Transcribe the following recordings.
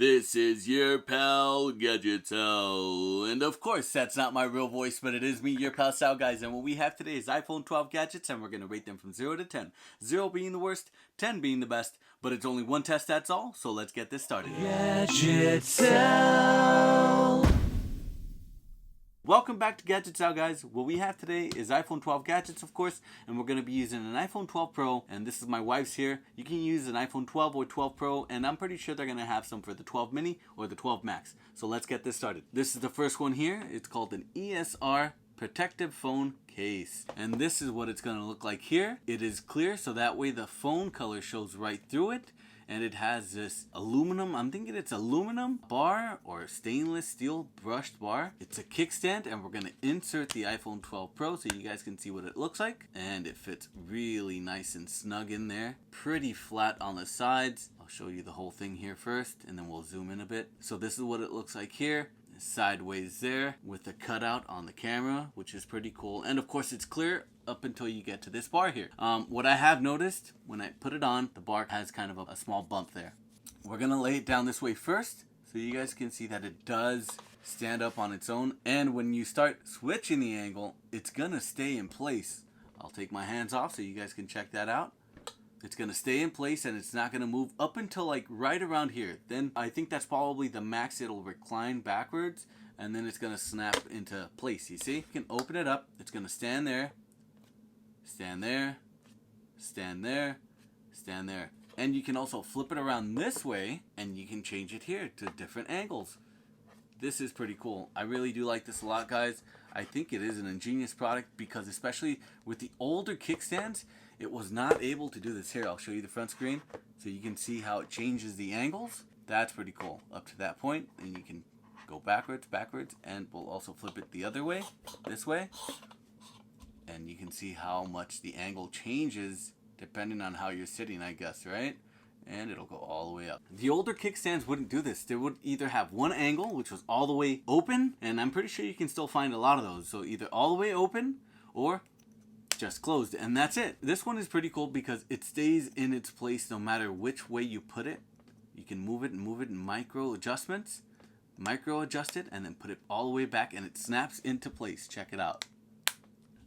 This is your pal, Gadget Sal. And of course, that's not my real voice, but it is me, your pal Sal, guys. And what we have today is iPhone 12 gadgets, and we're going to rate them from 0 to 10. 0 being the worst, 10 being the best. But it's only one test, that's all. So let's get this started. Gadget Sal. Welcome back to Gadget Sal, guys. What we have today is iPhone 12 gadgets, of course, and we're going to be using an iPhone 12 Pro, and this is my wife's here. You can use an iPhone 12 or 12 Pro, and I'm pretty sure they're going to have some for the 12 mini or the 12 Max. So let's get this started. This is the first one here. It's called an ESR protective phone case, and this is what it's going to look like here. It is clear, so that way the phone color shows right through it. And it has this aluminum, I'm thinking it's aluminum bar or stainless steel brushed bar. It's a kickstand, and we're gonna insert the iPhone 12 Pro so you guys can see what it looks like. And it fits really nice and snug in there. Pretty flat on the sides. I'll show you the whole thing here first, and then we'll zoom in a bit. So this is what it looks like here. Sideways there with a cutout on the camera, which is pretty cool. And of course it's clear up until you get to this bar here. What I have noticed when I put it on, the bar has kind of a small bump there. We're gonna lay it down this way first so you guys can see that it does stand up on its own, and when you start switching the angle, it's gonna stay in place. I'll take my hands off so you guys can check that out. It's going to stay in place, and it's not going to move up until like right around here. Then I think that's probably the max. It'll recline backwards, and then it's going to snap into place. You see? You can open it up. It's going to stand there, stand there, stand there, stand there. And you can also flip it around this way, and you can change it here to different angles. This is pretty cool. I really do like this a lot, guys. I think it is an ingenious product because especially with the older kickstands, it was not able to do this. Here, I'll show you the front screen so you can see how it changes the angles. That's pretty cool. Up to that point, and you can go backwards, and we'll also flip it the other way, this way. And you can see how much the angle changes depending on how you're sitting, I guess, right? And it'll go all the way up. The older kickstands wouldn't do this. They would either have one angle, which was all the way open, and I'm pretty sure you can still find a lot of those. So either all the way open or just closed, and that's it. This one is pretty cool because it stays in its place no matter which way you put it. You can move it in micro adjustments, micro adjust it, and then put it all the way back, and it snaps into place. Check it out.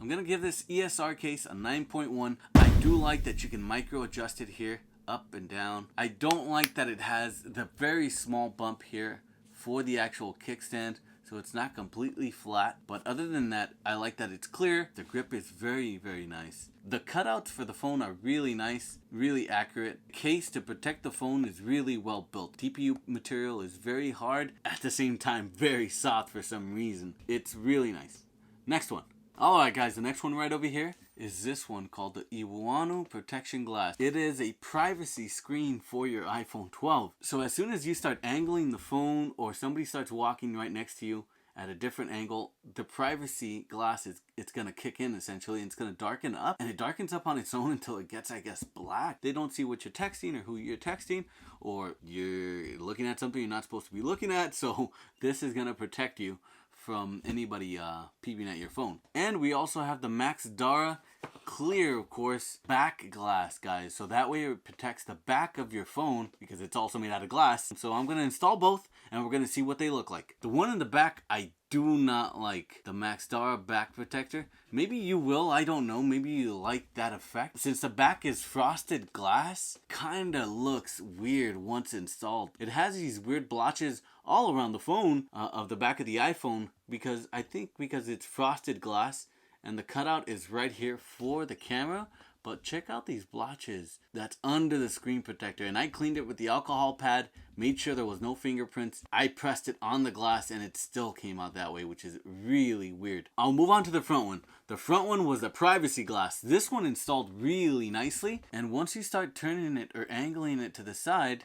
I'm gonna give this ESR case a 9.1. I do like that you can micro adjust it here, up and down. I don't like that it has the very small bump here for the actual kickstand, so it's not completely flat. But other than that, I like that it's clear. The grip is very, very nice. The cutouts for the phone are really nice, really accurate. The case to protect the phone is really well built. TPU material is very hard, at the same time very soft for some reason. It's really nice. Next one. Alright guys, the next one right over here is this one called the Iwano protection glass. It is a privacy screen for your iPhone 12. So as soon as you start angling the phone or somebody starts walking right next to you at a different angle, the privacy glass it's going to kick in essentially, and it's going to darken up, and it darkens up on its own until it gets, I guess, black. They don't see what you're texting or who you're texting, or you're looking at something you're not supposed to be looking at, so this is going to protect you from anybody peeping at your phone. And we also have the Max Dara clear, of course, back glass, guys. So that way it protects the back of your phone because it's also made out of glass. So I'm going to install both, and we're going to see what they look like. The one in the back, I do not like the Max Dara back protector. Maybe you will, I don't know. Maybe you like that effect. Since the back is frosted glass, kind of looks weird once installed. It has these weird blotches all around the phone of the back of the iPhone because it's frosted glass, and the cutout is right here for the camera. But check out these blotches that's under the screen protector, and I cleaned it with the alcohol pad, made sure there was no fingerprints. I pressed it on the glass and it still came out that way, which is really weird. I'll move on to the front one. The front one was the privacy glass. This one installed really nicely, and once you start turning it or angling it to the side,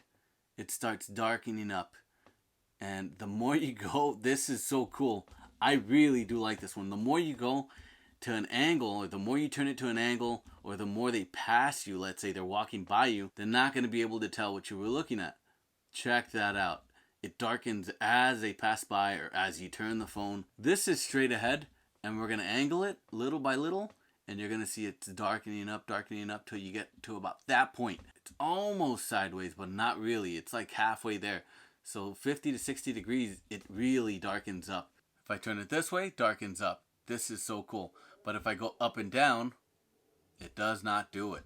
it starts darkening up. And the more you go, this is so cool. I really do like this one. The more you go to an angle, or the more you turn it to an angle, or the more they pass you, let's say they're walking by you, they're not going to be able to tell what you were looking at. Check that out. It darkens as they pass by or as you turn the phone. This is straight ahead, and we're going to angle it little by little, and you're going to see it's darkening up till you get to about that point. It's almost sideways, but not really. It's like halfway there. So 50 to 60 degrees, it really darkens up. If I turn it this way, darkens up. This is so cool. But if I go up and down, it does not do it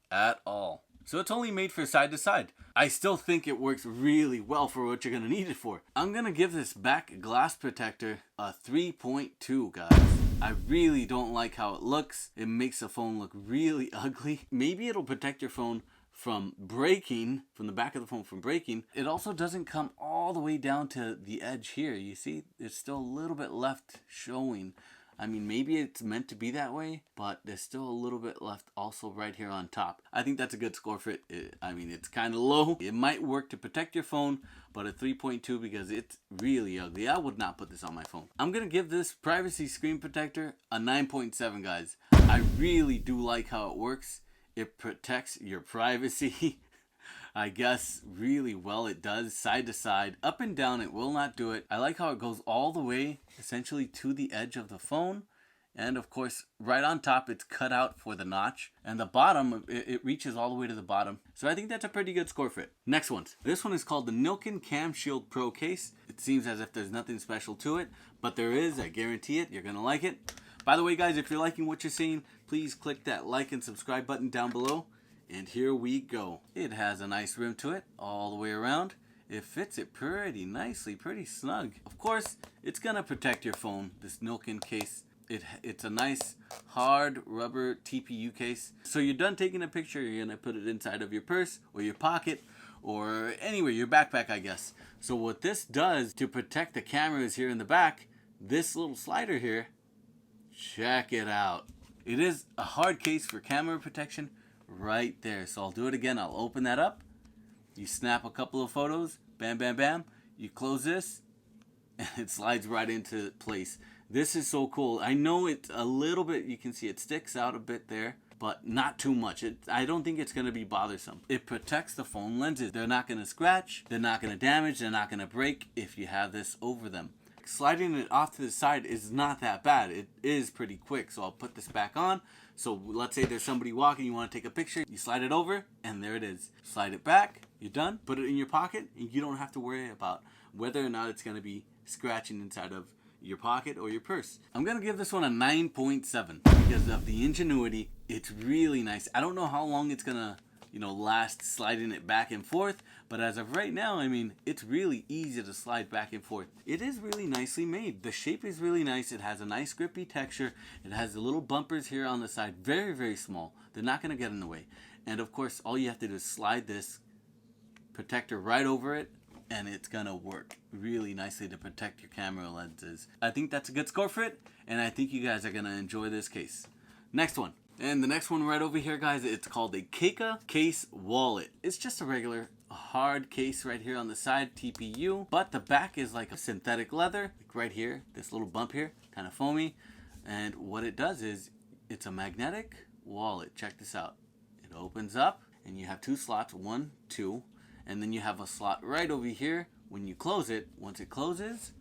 at all. So it's only made for side to side. I still think it works really well for what you're going to need it for. I'm going to give this back glass protector a 3.2, guys. I really don't like how it looks. It makes the phone look really ugly. Maybe it'll protect your phone from breaking, from the back of the phone from breaking. It also doesn't come all the way down to the edge here. You see, there's still a little bit left showing. I mean, maybe it's meant to be that way, but there's still a little bit left also right here on top. I think that's a good score for it. I mean, it's kind of low. It might work to protect your phone, but a 3.2 because it's really ugly. I would not put this on my phone. I'm going to give this privacy screen protector a 9.7, guys. I really do like how it works. It protects your privacy. I guess really well it does, side to side, up and down it will not do it. I like how it goes all the way essentially to the edge of the phone, and of course right on top it's cut out for the notch, and the bottom it reaches all the way to the bottom. So I think that's a pretty good score for it. Next one, this one is called the Milken Cam Shield Pro case. It seems as if there's nothing special to it, but there is. I guarantee it. You're gonna like it. By the way, guys, if you're liking what you're seeing, please click that like and subscribe button down below. And here we go. It has a nice rim to it all the way around. It fits it pretty nicely, pretty snug. Of course, it's gonna protect your phone, this Milken case. It's a nice hard rubber TPU case. So you're done taking a picture, you're gonna put it inside of your purse or your pocket or anywhere, your backpack, I guess. So what this does to protect the cameras here in the back, this little slider here, check it out. It is a hard case for camera protection right there. So I'll do it again. I'll open that up. You snap a couple of photos. Bam, bam, bam. You close this and it slides right into place. This is so cool. I know it's a little bit, you can see it sticks out a bit there, but not too much. I don't think it's going to be bothersome. It protects the phone lenses. They're not going to scratch. They're not going to damage. They're not going to break if you have this over them. Sliding it off to the side is not that bad. It is pretty quick. So I'll put this back on. So let's say there's somebody walking, you want to take a picture, you slide it over, and there it is. Slide it back, you're done, put it in your pocket, and you don't have to worry about whether or not it's going to be scratching inside of your pocket or your purse. I'm going to give this one a 9.7 because of the ingenuity. It's really nice. I don't know how long it's going to last sliding it back and forth, but as of right now, I mean, it's really easy to slide back and forth. It is really nicely made. The shape is really nice. It has a nice grippy texture. It has the little bumpers here on the side, very, very small. They're not going to get in the way. And of course, all you have to do is slide this protector right over it, and it's going to work really nicely to protect your camera lenses. I think that's a good score for it, and I think you guys are going to enjoy this case. Next one. And the next one right over here, guys, it's called a Keika Case Wallet. It's just a regular hard case right here on the side, TPU, but the back is like a synthetic leather, like right here, this little bump here, kind of foamy. And what it does is it's a magnetic wallet. Check this out. It opens up and you have two slots, 1, 2, and then you have a slot right over here. When you close it, once it closes,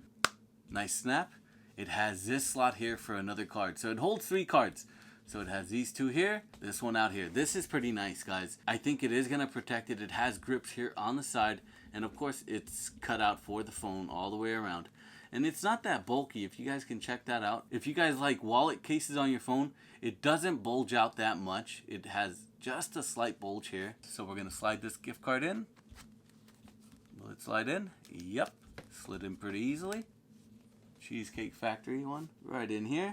nice snap, it has this slot here for another card. So it holds 3 cards. So it has these 2 here, this one out here. This is pretty nice, guys. I think it is going to protect it. It has grips here on the side. And of course, it's cut out for the phone all the way around. And it's not that bulky, if you guys can check that out. If you guys like wallet cases on your phone, it doesn't bulge out that much. It has just a slight bulge here. So we're going to slide this gift card in. Will it slide in? Yep. Slid in pretty easily. Cheesecake Factory one right in here.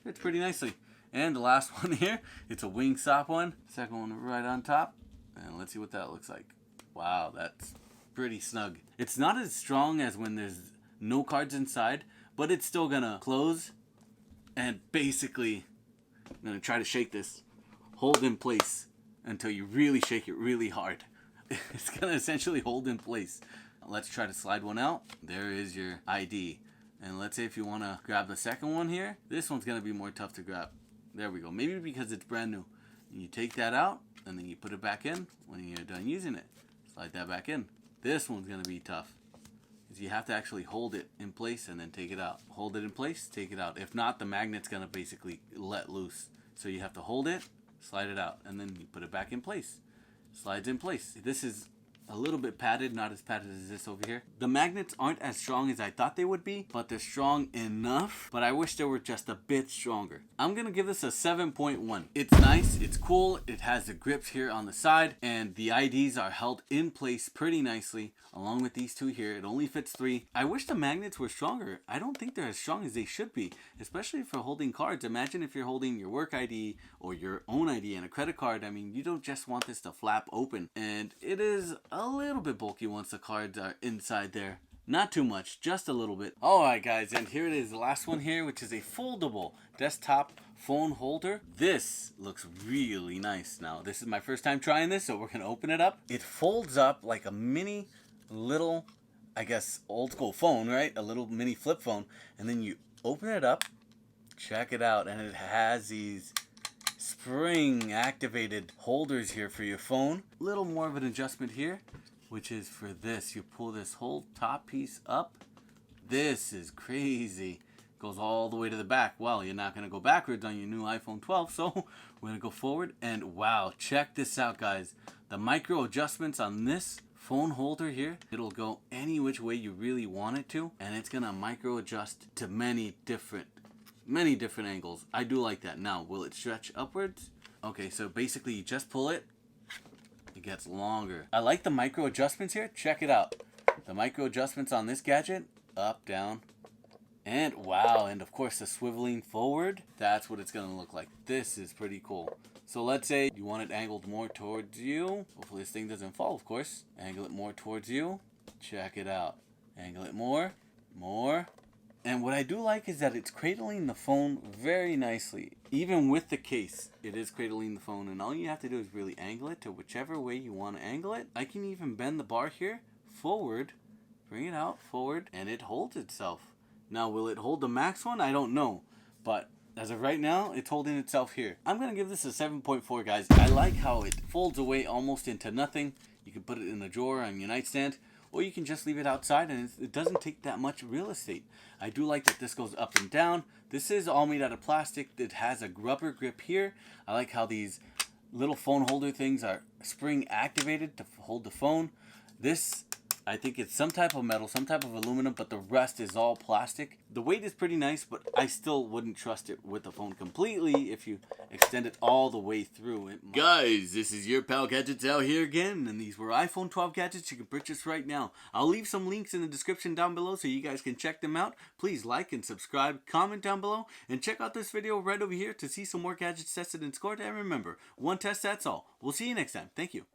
Fits pretty nicely. And the last one here, it's a Wingstop one. Second one right on top. And let's see what that looks like. Wow, that's pretty snug. It's not as strong as when there's no cards inside, but it's still gonna close. And basically, I'm gonna try to shake this. Hold in place until you really shake it really hard. It's gonna essentially hold in place. Let's try to slide one out. There is your ID. And let's say if you wanna grab the second one here, this one's gonna be more tough to grab. There we go. Maybe because it's brand new. And you take that out, and then you put it back in when you're done using it. Slide that back in. This one's going to be tough. Because you have to actually hold it in place and then take it out. Hold it in place, take it out. If not, the magnet's going to basically let loose. So you have to hold it, slide it out, and then you put it back in place. Slides in place. This is a little bit padded, not as padded as this over here. The magnets aren't as strong as I thought they would be, but they're strong enough, but I wish they were just a bit stronger. I'm gonna give this a 7.1. It's nice, it's cool, it has the grips here on the side, and the IDs are held in place pretty nicely, along with these two here. It only fits 3. I wish the magnets were stronger. I don't think they're as strong as they should be, especially for holding cards. Imagine if you're holding your work ID or your own ID and a credit card. I mean, you don't just want this to flap open, and it is a little bit bulky once the cards are inside there. Not too much, just a little bit. Alright guys, and here it is, the last one here, which is a foldable desktop phone holder. This looks really nice. Now, this is my first time trying this, so we're going to open it up. It folds up like a mini little, I guess, old school phone, right? A little mini flip phone. And then you open it up, check it out, and it has these spring activated holders here for your phone. A little more of an adjustment here, which is for this. You pull this whole top piece up. This is crazy. Goes all the way to the back. Well, you're not going to go backwards on your new iPhone 12, so we're going to go forward. And wow, check this out, guys. The micro adjustments on this phone holder here, it'll go any which way you really want it to, and it's going to micro adjust to many different angles. I do like that. Now, will it stretch upwards? Okay, so basically you just pull it. It gets longer. I like the micro adjustments here. Check it out. The micro adjustments on this gadget. Up, down. And wow, and of course the swiveling forward. That's what it's going to look like. This is pretty cool. So let's say you want it angled more towards you. Hopefully this thing doesn't fall, of course. Angle it more towards you. Check it out. Angle it more. More. And what I do like is that it's cradling the phone very nicely. Even with the case, it is cradling the phone, and all you have to do is really angle it to whichever way you want to angle it. I can even bend the bar here forward, bring it out forward, and it holds itself. Now, will it hold the max one? I don't know, but as of right now, it's holding itself here. I'm going to give this a 7.4, guys. I like how it folds away almost into nothing. You can put it in a drawer on your nightstand, or you can just leave it outside, and it doesn't take that much real estate. I do like that this goes up and down. This is all made out of plastic. It has a rubber grip here. I like how these little phone holder things are spring activated to hold the phone. This, I think it's some type of metal, some type of aluminum, but the rest is all plastic. The weight is pretty nice, but I still wouldn't trust it with the phone completely if you extend it all the way through it. Guys, this is your pal Gadget Sal here again, and these were iPhone 12 gadgets you can purchase right now. I'll leave some links in the description down below so you guys can check them out. Please like and subscribe, comment down below, and check out this video right over here to see some more gadgets tested and scored. And remember, one test, that's all. We'll see you next time. Thank you.